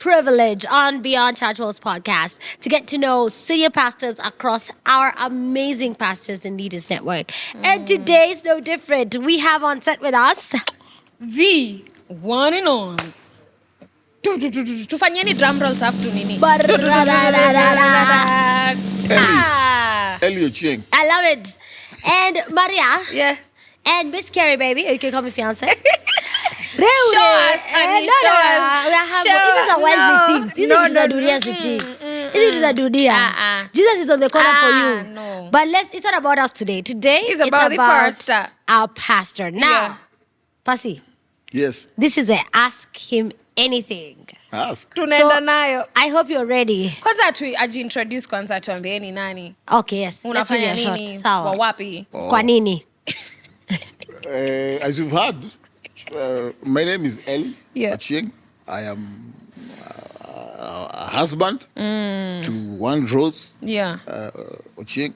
privilege on Beyond Church Walls podcast to get to know senior pastors across our amazing Pastors and Leaders Network. And today is no different. We have on set with us the one and on. Tufanyeni drum rolls after nini. Elly Ochieng. I love it. And Maria. Yes. And Miss Carrie, baby. You can call me fiance. Show us, honey. Show us. It is a worldly things. This is a dunia city. This is a dunia. Jesus is on the corner for you. No. But it's not about us today. Today It's about the pastor. Our pastor. Now, Pasi, Yes. this is a ask him anything. Ask. Tunaenda nayo. I hope you're ready. Kwanza ajiintroduce kwanza tuambie ni nani. Okay, yes. Let's give you Unafanya a shot. nini? Sawa. Wa wapi? Kwa nini? As you've heard, my name is Elly Ochieng. I am a husband to one Rose Ochieng.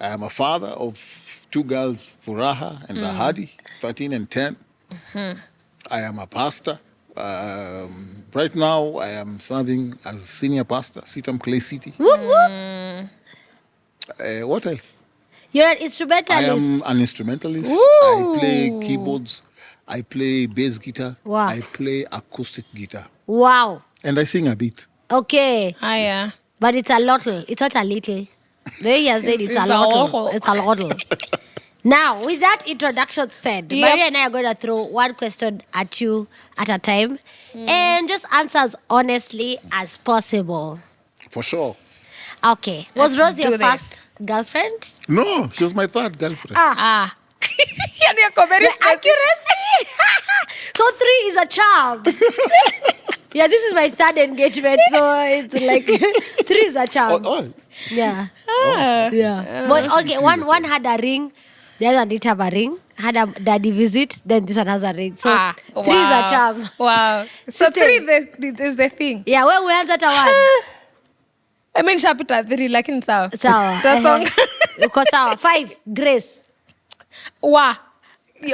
I am a father of two girls, Furaha and Bahadi, 13 and 10. I am a pastor. Right now, I am serving as senior pastor, CITAM Clay City. Whoop, whoop. What else? You're an instrumentalist. I am an instrumentalist. Ooh. I play keyboards. I play bass guitar. Wow. I play acoustic guitar. Wow. And I sing a bit. Okay. Haya. But it's a lottle. It's not a little. The way he has said it's a lottle. It's a lottle. Now, with that introduction said, Maria and I are going to throw one question at you at a time and just answer as honestly as possible. For sure. Okay. Was Rose your do first girlfriend? No, she was my third girlfriend. Yani yako very specific. Accuracy! So 3 is a charm. Yeah, this is my third engagement, so it's like 3 is a charm. Yeah. Yeah. But okay, one had a ring, the other didn't have a ring, had a daddy visit, then this one has a ring. So 3 is a charm. Wow. So 3 is the thing. Yeah, where we answered a 1. I mean, chapter 3, lakini sawa. Sawa. Tasonga. Uko sawa. 5, Grace. Wow.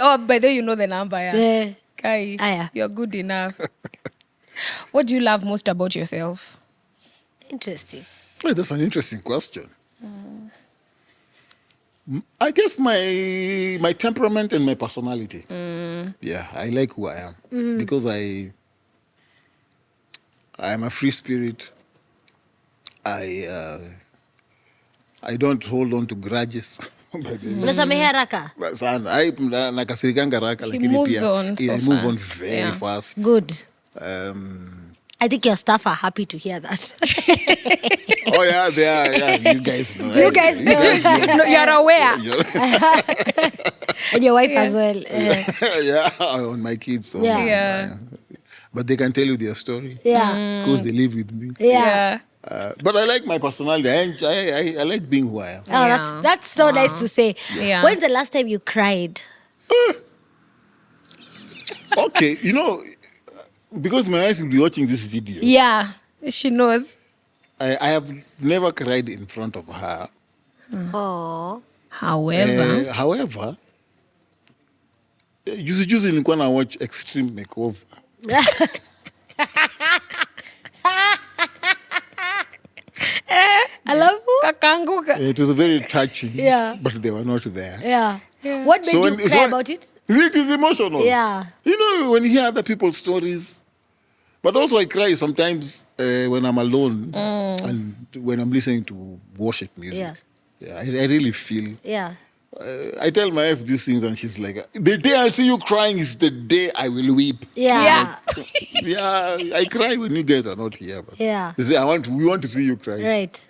Oh, by the way, you know the number, yeah. Yeah. Kai, you're good enough. What do you love most about yourself? Interesting. Well, that's an interesting question. I guess my temperament and my personality. Yeah, I like who I am because I am a free spirit. I don't hold on to grudges. Unasamehe haraka? Sana. Nakasirikanga haraka lakini pia I move on very fast. Good. I think your staff are happy to hear that. Oh yeah, they are. Yeah, you guys know. You guys know. You're aware. And your wife as well. Yeah, on my kids. So Yeah. But they can tell you their story. Yeah. Because they live with me. Yeah. But I like my personality. I like being who I am. Oh, that's so nice to say. Yeah. When's the last time you cried? Okay, because my wife will be watching this video. Yeah, she knows. I have never cried in front of her. Oh. However, juzi nilikuwa na watch Extreme Makeover. Alafu? kakanguka. It was very touching. Yeah. But they were not there. Yeah. What made you cry about it? It is emotional. Yeah. When you hear other people's stories. But also I cry sometimes when I'm alone and when I'm listening to worship music. Yeah, I really feel. Yeah. I tell my wife these things and she's like, the day I see you crying is the day I will weep. Yeah. Yeah, I cry when you guys are not here. But Yeah. they say, we want to see you cry. Right.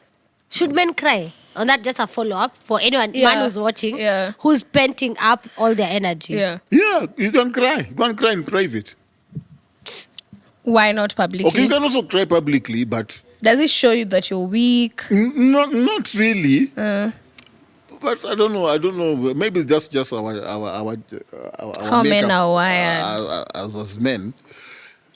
Should men cry? On that, just a follow-up for anyone man who's watching, who's penting up all their energy. Yeah, you can cry. You can cry in private. Why not publicly? Okay, you can also cry publicly, but... Does it show you that you're weak? Not really. But I don't know. Maybe that's just our how men are wired as men.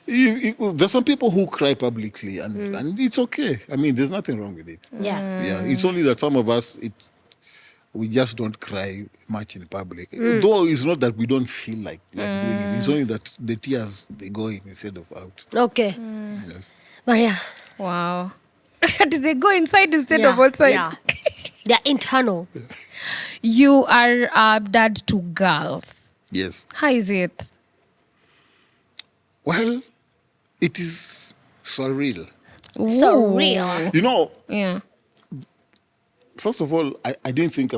There's some people who cry publicly, and it's okay. I mean, there's nothing wrong with it. Yeah. It's only that some of us we just don't cry much in public. Though it's not that we don't feel like doing it. It's only that the tears they go in instead of out. Okay. Yes. Maria. Wow. Did they go inside instead of outside? Yeah. They're internal. You are a dad to girls. Yes. How is it? Well, it is surreal. Surreal. You know, Yeah. first of all, I didn't think I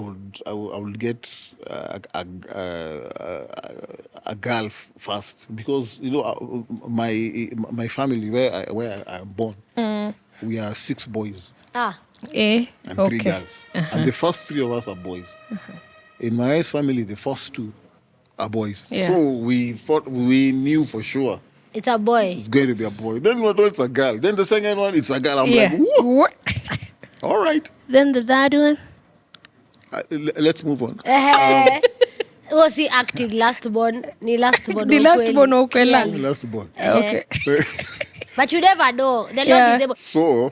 would get a girl first, because my family where I am born, we are 6 boys and 3 girls, and the first 3 of us are boys. In my wife's family, the first 2 are boys. Yeah. So we knew for sure It's a boy. it's going to be a boy. Then we thought it's a girl. Then the second one, it's a girl. I'm like, whoa. All right. Then the third one. Let's move on. Was he acting last born? Ni last born. The last born ukwela. Last born. Okay. But you never know. The Lord is able. So,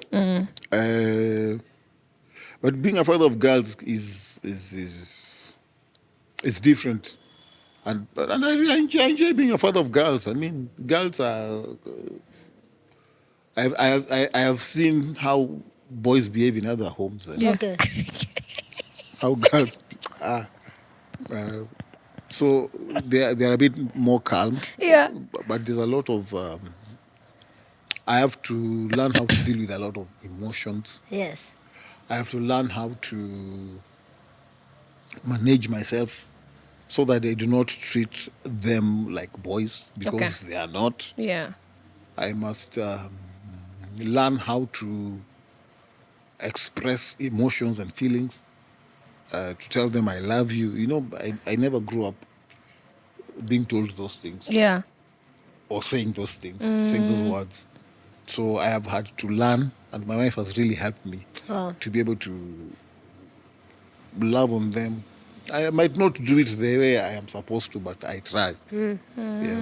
but being a father of girls is different, and I enjoy being a father of girls. I mean, girls are. I have seen how boys behave in other homes. And Okay. how girls are. So they're a bit more calm. Yeah. But there's a lot of. I have to learn how to deal with a lot of emotions. Yes. I have to learn how to manage myself so that I do not treat them like boys, because they are not. Yeah. I must learn how to express emotions and feelings, to tell them I love you. You know, I never grew up being told those things. Yeah. Or saying those things, saying those words. So I have had to learn, and my wife has really helped me to be able to love on them. I might not do it the way I am supposed to, but I try. Yeah,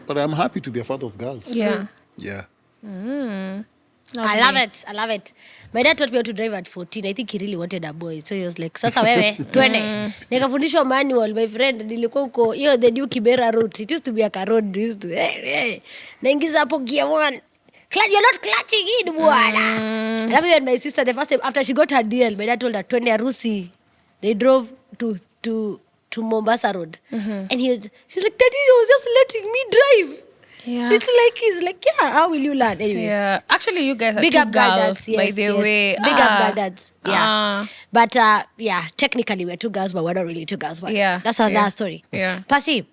but I'm happy to be a father of girls. Yeah. Yeah. I love it. I love it. My dad taught me how to drive at 14. I think he really wanted a boy. So he was like, sasa wewe, twende. Nikafundishwa manual, my friend. Nilikuwa huko, the new Kibera route. It used to be a road. Used to, naingiza hapo gear 1. You're not clutching in, bwana. And even my sister, the first time, after she got her DL, my dad told her, twende Arusi. They drove to Mombasa Road. And she's like, Daddy, he was just letting me drive. Yeah. It's like, he's like, yeah, how will you learn? Anyway. Yeah. Actually, you guys are Big 2 up girls, dads, yes, by the way. Big up dads. Yeah. But technically we're 2 girls, but we're not really 2 girls. But that's another story. Yeah. Pasi,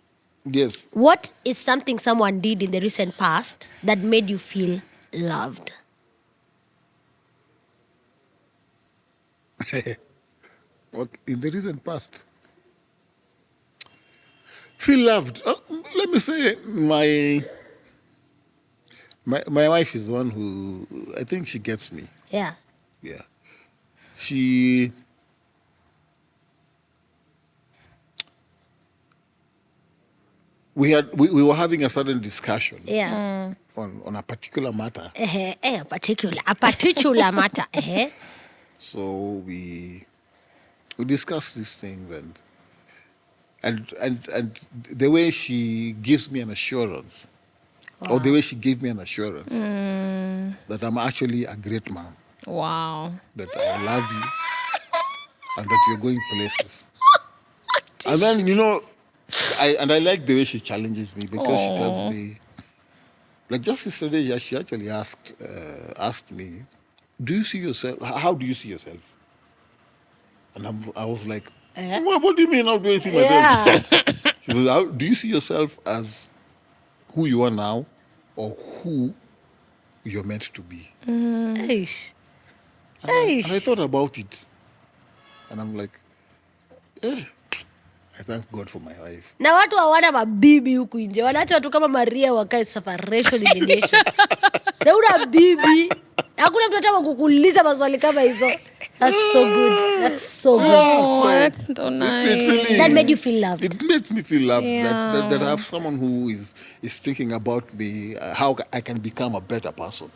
Yes. what is something someone did in the recent past that made you feel loved? In the recent past, feel loved. Let me say, my wife is the one who, I think she gets me. Yeah. Yeah. We were having a sudden discussion. Yeah. On a particular matter. A particular matter. So we discussed these things, and the way she gives me an assurance, or the way she gave me an assurance that I'm actually a great man. Wow. That I love you and that you're going places. And then, I like the way she challenges me, because she tells me, like just yesterday, she actually asked me, do you see yourself, how do you see yourself? And I was like, what do you mean, how do I see myself? Yeah. She said, do you see yourself as who you are now, or who you're meant to be? Eish. And I thought about it, and I'm like, I thank God for my wife. Na watu hawana mabibi huku nje. Wanaacha watu kama Maria wakae separation elimination. Na una bibi. Hakuna mtu hata kukuuliza maswali kama hizo. That's so good. That's so good. Oh, that's so nice. It really, that made you feel loved. It made me feel loved. That I have someone who is thinking about me, how I can become a better person.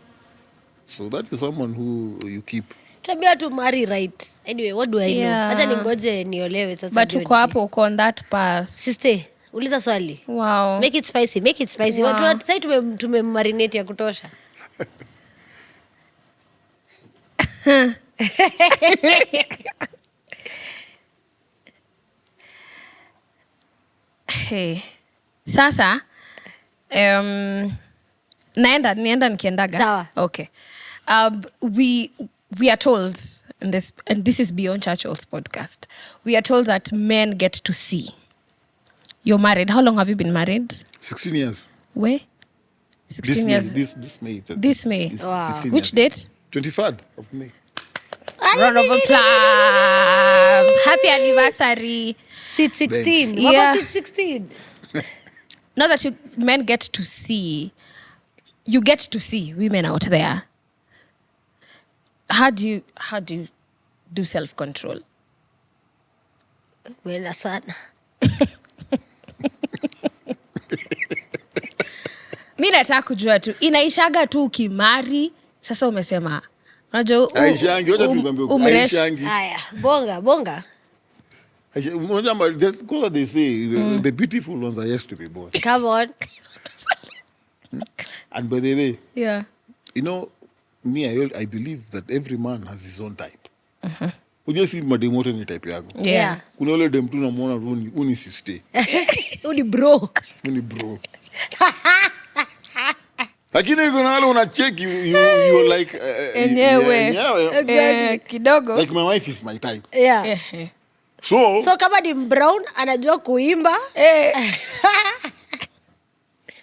So that is someone who you keep. Tabia to marry right. Anyway, what do I know? Hata ningoje niolewe sasa. But uko hapo uko on that path. Sister, uliza swali. Wow. Make it spicy. Wow. Watu sasa tumemarinate ya kutosha. Hey. Sasa nienda nikiendaga. Sawa. Okay. We are told and this is Beyond Church All's podcast. We are told that men get to see. You're married. How long have you been married? 16 years. Where? 16 years. This May. This May. Wow. 16 Which years. date? 23rd of May. Round of applause. Happy anniversary. Sweet 16. Thanks. What Yeah. was Sweet 16? Now that men get to see, you get to see women out there. How do you do self-control? Wena sana. Mi nataka kujua tu inaishaga tu ukimari. Sasa umesema unajua Aishangi, wacha tukwambie Aishangi. Haya, bonga. That's what they say. The beautiful ones are yet to be born. Come on. And by the way, yeah. you know, me, I believe that every man has his own type. Unajua si mademu wote ni type yako. Yeah. Kuna ule dem tu namuona uni sister. Uni bro. Uni bro. Lakini kuna wale unacheki you like Enyewe. Exactly. Kidogo. Like my wife is my type. Yeah. So Kama ni brown anajua kuimba.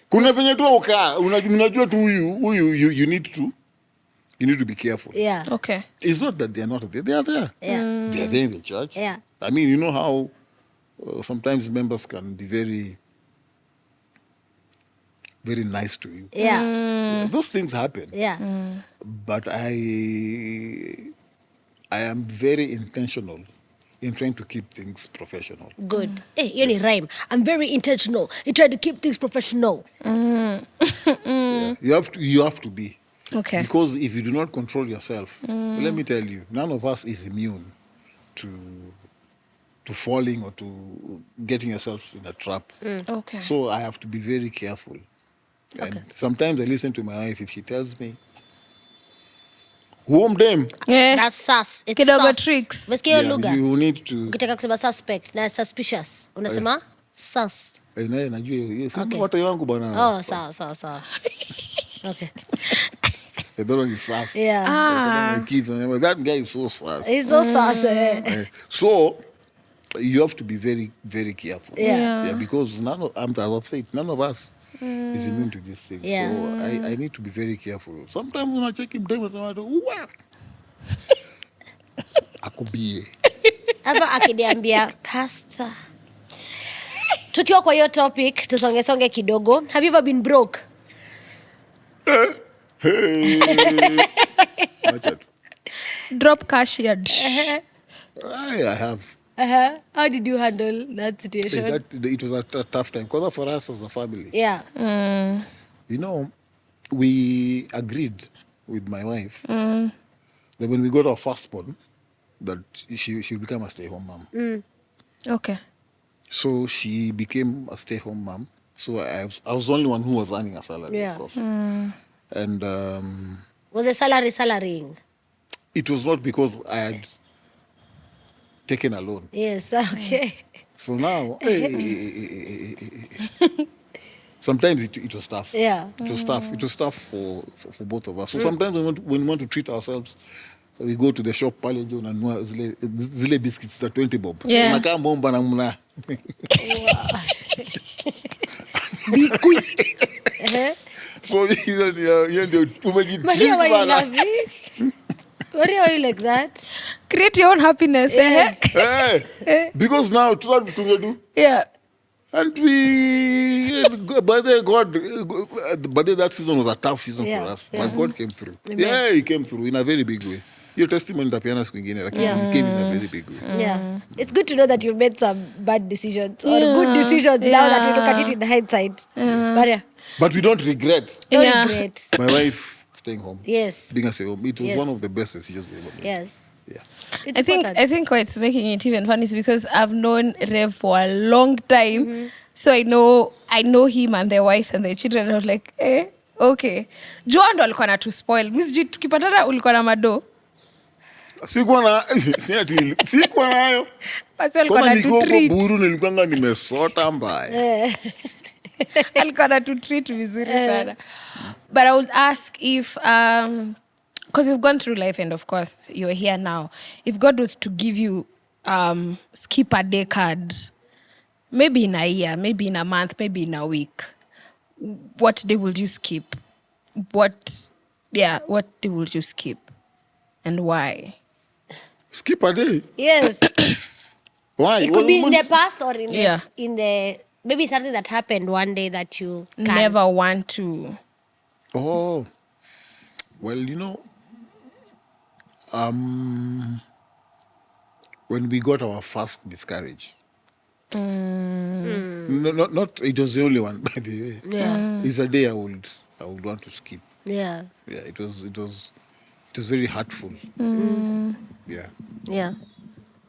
kuna venye tu ukaa unajua tu huyu you need to be careful. Yeah. Okay. It's not that they are not there. They are there. Yeah. They are there in the church. Yeah. I mean, you know how sometimes members can be very, very nice to you. Yeah. Yeah, those things happen. Yeah. But I am very intentional in trying to keep things professional. Good. Hey, hiyo ni rhyme. I'm very intentional. You try to keep things professional. Yeah. You have to be. Okay. Because if you do not control yourself, let me tell you, none of us is immune to falling or to getting yourself in a trap. Okay. So I have to be very careful. And sometimes I listen to my wife if she tells me, home them. Yeah. That's sus. It's Kidogo sus. tricks. Umesikia hiyo lugha? You need to. Ukitaka kusema suspect na suspicious. Unasema sus. Naye najua hiyo. Okay. Sio watu wangu bana. Oh, sawa. Okay. That one is sus. Yeah. My kids, that guy is so sus. He's so sus. So you have to be very, very careful. Yeah. Because none of us is immune to this thing. Yeah. So I need to be very careful. Sometimes when I check him down, I go, wow. Akubie. Hapa akiniambia pastor. Tukiwa kwa hiyo topic, tusonge kidogo. Have you ever been broke? Hey. Drop cash here. I have. How did you handle that situation? It was a tough time. Because for us as a family. Yeah. You know, we agreed with my wife that when we got our firstborn, that she'll become a stay-home mom. Okay. So she became a stay-home mom. So I was the only one who was earning a salary, of course. And Was the salarying? it was not because I had taken a loan. Yes, okay. So now, sometimes it was tough. Yeah. It was tough. It was tough for both of us. So sometimes when we want to treat ourselves, we go to the shop pale nje unanunua zile biscuits za 20 bob. Yeah. Unakaa bomba na mna. Be quick. So hiyo ndio tumejitreat Maria, why you bana. laughing? Maria, why you like that? Create your own happiness. Yes. Because now tungedu. Yeah. And but that season was a tough season for us. But God came through. Amen. Yeah, He came through in a very big way. Your testimony tapiana siku ingine, like He came in a very big way. Yeah. It's good to know that you've made some bad decisions or good decisions now that we look at it in hindsight. Maria, But we don't regret don't regret. my wife staying home. Yes. Being a stay home. It was Yes. one of the best decisions we ever made. Yes. Yeah. It's I think what's making it even fun is because I've known Rev for a long time. So I know him and their wife and their children. I was like, okay. Joa ndo alikuwa na to spoil. Miss G, tukipatana ulikuwa na mado. Sikuwa nayo. Kama niko Buru nilikuwa nimesota mbaya. Alikuwa anatutreat vizuri sana. But I would ask if because you've gone through life and of course you're here now. If God was to give you skip a day card, maybe in a year, maybe in a month, maybe in a week, what day would you skip? What day would you skip? And why? Skip a day? Yes. Why? It could be in the past or in the maybe something that happened one day that you never want to. Oh. Well, when we got our first miscarriage. Not it was the only one, by the way. Yeah. It's a day I would want to skip. Yeah. Yeah, it was very hurtful. Yeah. Yeah.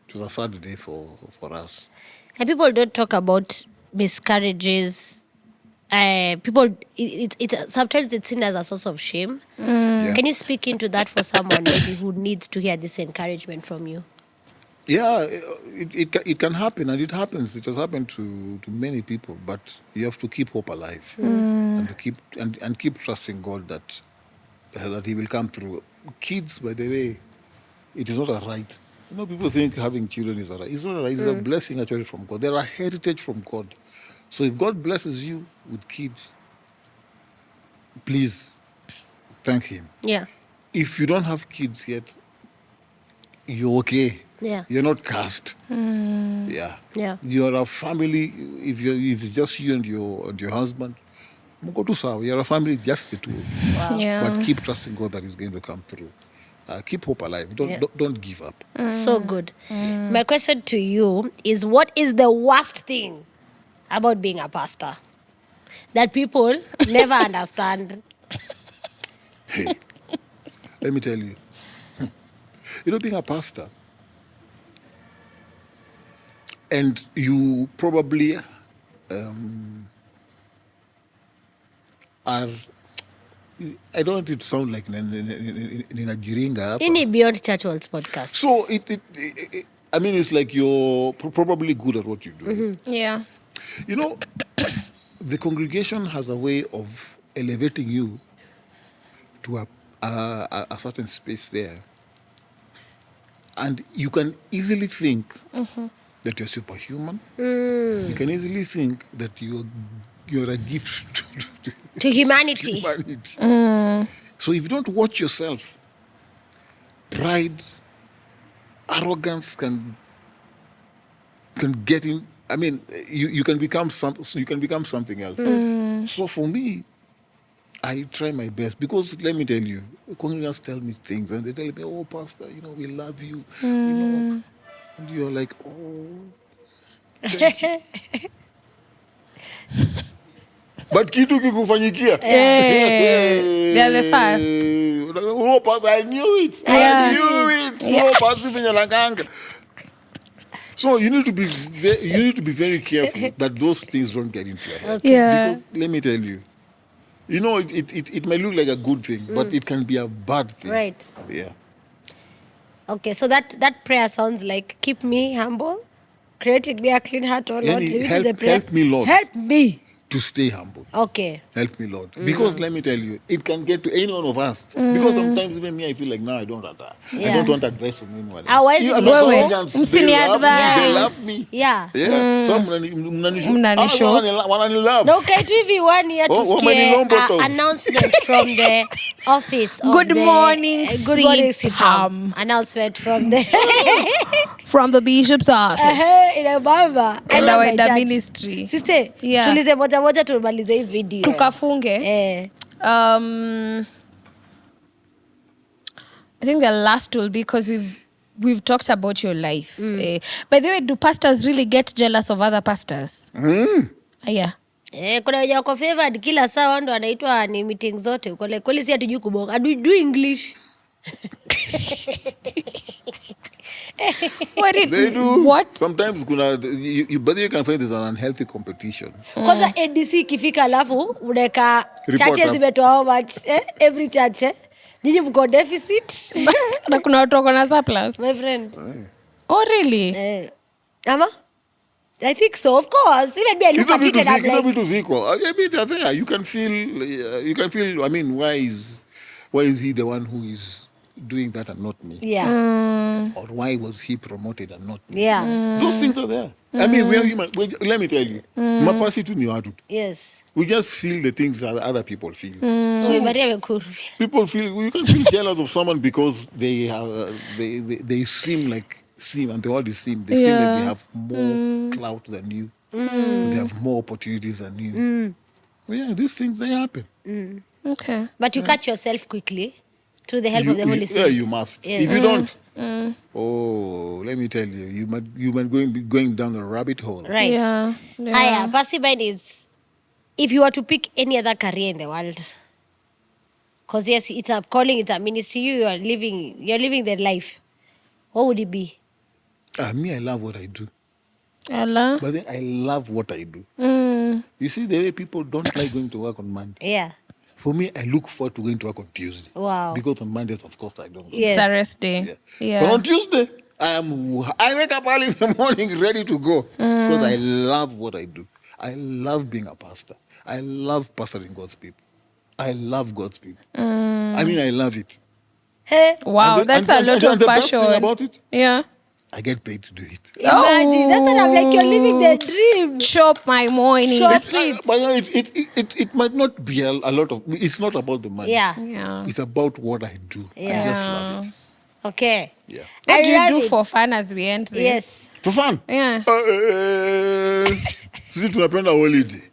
It was a sad day for us. And people don't talk about miscarriages. Sometimes it's seen as a source of shame. Yeah. Can you speak into that for someone maybe who needs to hear this encouragement from you? Yeah, it can happen, and it happens. It has happened to many people, but you have to keep hope alive and to keep trusting God that He will come through. Kids, by the way, it is not a right. People think having children is a right. It's not a right. It's a blessing actually from God. They're a heritage from God. So if God blesses you with kids, please thank Him. Yeah. If you don't have kids yet, you're okay. Yeah. You're not cursed. Yeah. Yeah. You're a family. If it's just you and your husband, you're a family, just the two of you. Wow. Yeah. But keep trusting God that He's going to come through. Keep hope alive. Don't give up. So good. My question to you is, what is the worst thing about being a pastor that people never understand? Hey, let me tell you. Being a pastor, and you probably are, I don't want it to sound like Ninajiringa. In Beyond Church World's podcast. So it's like you're probably good at what you do. Mm-hmm. Yeah. The congregation has a way of elevating you to a certain space there. And you can easily think that you're superhuman. You can easily think that you're a gift to humanity. So if you don't watch yourself, pride, arrogance can get in. I mean, you can become something else. So for me, I try my best, because let me tell you, congregants tell me things and they tell me, "Oh, Pastor, we love you." And you're like, "Oh, thank you." But kitu kikufanyikia. They're the first. Oh, Pastor, I knew it. I knew it. Oh, Pastor, vinyanakanga. So you need to be very careful that those things don't get into your head. Okay. Yeah. Because let me tell you, it may look like a good thing, but it can be a bad thing. Right. Yeah. Okay, so that prayer sounds like, keep me humble, creating me a clean heart, oh Lord. Help me, Lord. Help me to stay humble. Okay. Help me, Lord. Because let me tell you, it can get to any one of us. Because sometimes even me, I feel like, no, I don't want that. Yeah. I don't want advice from anyone else. Why is it They advice. love me. Yeah. So Mnanishow. wananilove. No, okay, TV 1 year to Mwanilombo. announcement from the office of Good morning, Good morning, CITAM. Announcement from the from the bishop's office. in a baba. And our ministry. Sister, Yeah. tulize moja tumalize hii video. Tukafunge. I think the last will be, because we've talked about your life. By the way, do pastors really get jealous of other pastors? Yeah. Kuna wenye wako favored kila saa wao ndo anaitwa ni meetings zote. Uko like, kweli si hatujui kubonga. Do English. They do. What? Sometimes but you can find there's an unhealthy competition. Kwanza ADC ikifika alafu unaweka churches zimetoa how much every church Nyinyi mko deficit? Na kuna watu wako na surplus. My friend. Oh, really? Ama? I think so, of course. Even me, I look at it and I'm like... I mean, they're there. You can feel, I mean, why is he the one who is doing that and not me? Yeah. Or why was he promoted and not me? Yeah. Those things are there. I mean, we are human. Let me tell you. Yes. We just feel the things that other people feel. So, people feel, you can feel jealous of someone because they seem and they already seem. They seem like they have more clout than you. They have more opportunities than you. Yeah, these things, they happen. Okay. But you catch yourself quickly through the help of the Holy Spirit. Yeah, you must. Yeah. If you don't, let me tell you, you might be going down a rabbit hole. Right. Yeah. Passive mind is, if you were to pick any other career in the world, because yes, it's a calling, it's a ministry, you're living their life, what would it be? Me, I love what I do. Allah. But then I love what I do. You see, the way people don't like going to work on Monday. Yeah. For me, I look forward to going to work on Tuesday. Wow. Because on Mondays, of course, I don't. Yes. It's a rest day. Yeah. But on Tuesday, I wake up early in the morning ready to go. Because I love what I do. I love being a pastor. I love pastoring God's people. I love God's people. I mean, I love it. Hey. Wow, that's a lot of the passion. best thing about it, Yeah. I get paid to do it. Imagine. That's what I'm like, you're living the dream. Chop my morning. Chop. But it might not be a lot of... It's not about the money. Yeah. It's about what I do. Yeah. I just love it. Okay. Yeah. What do you love do it. for fun as we end this? Yes. For fun? Yeah. Sisi tunapenda holiday.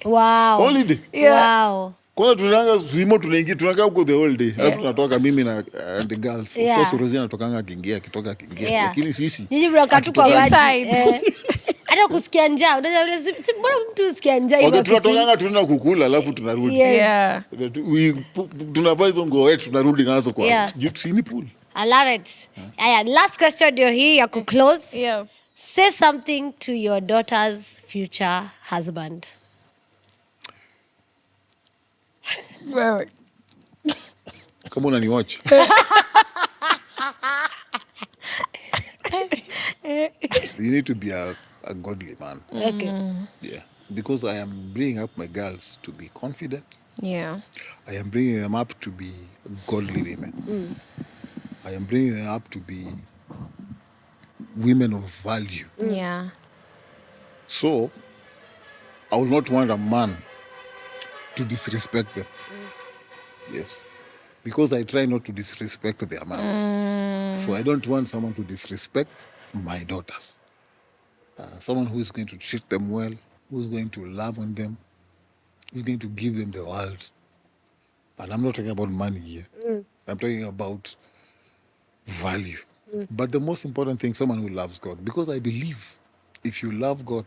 Wow. Holiday. Yeah. Wow. Kwanza tunakaa huko the whole day. Alafu tunatoka mimi na the girls. Yeah. Of course Rosie anatokanga akiingia. Yeah. Lakini sisi Nyinyi mnakaa tu kwa Inside. maji. Hata kusikia njaa. Mbona mtu usikia njaa hivyo? tunatokanga tunaenda kukula alafu tunarudi. Yes. Yeah. Tunavaa hizo nguo wetu tunarudi nazo kwa swimming pool. I love it. Last question ndio hii ya kuclose. Yeah. Say something to your daughter's future husband. Wewe. Kama unaniwatch. You need to be a godly man. Okay. Yeah. Because I am bringing up my girls to be confident. Yeah. I am bringing them up to be godly women. I am bringing them up to be women of value. Yeah. So, I will not want a man to disrespect them. Yes. Because I try not to disrespect their man. So I don't want someone to disrespect my daughters. Someone who is going to treat them well, who is going to love on them, who is going to give them the world. And I'm not talking about money here. I'm talking about value. But the most important thing, someone who loves God. Because I believe if you love God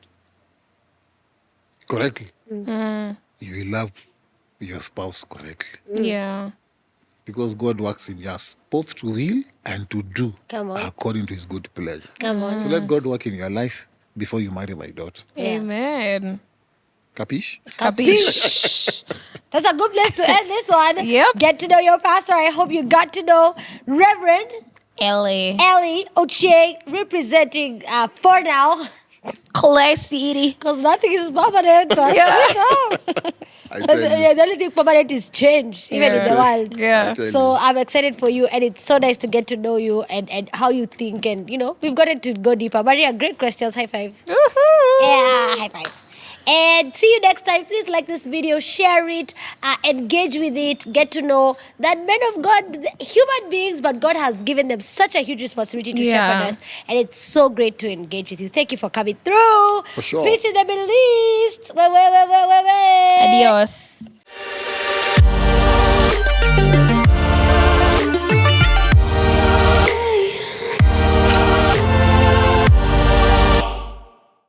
correctly, you will love your spouse correctly. Yeah. Because God works in us, both to will and to do according to his good pleasure. Come on. So let God work in your life before you marry my daughter. Amen. Capiche? Capiche. That's a good place to end this one. Yep. Get to know your pastor. I hope you got to know Reverend Elly Ochieng, representing for now Clay City. Because nothing is permanent. The only thing permanent is change, even in the world. Yeah. So I'm excited for you, and it's so nice to get to know you and how you think, and we've gotten to go deeper. Maria, great questions. High five. Woohoo. Yeah, high five. And see you next time. Please like this video, share it, engage with it, get to know that men of God, human beings, but God has given them such a huge responsibility to shepherd us. And it's so great to engage with you. Thank you for coming through. For sure. Peace in the Middle East. Adios.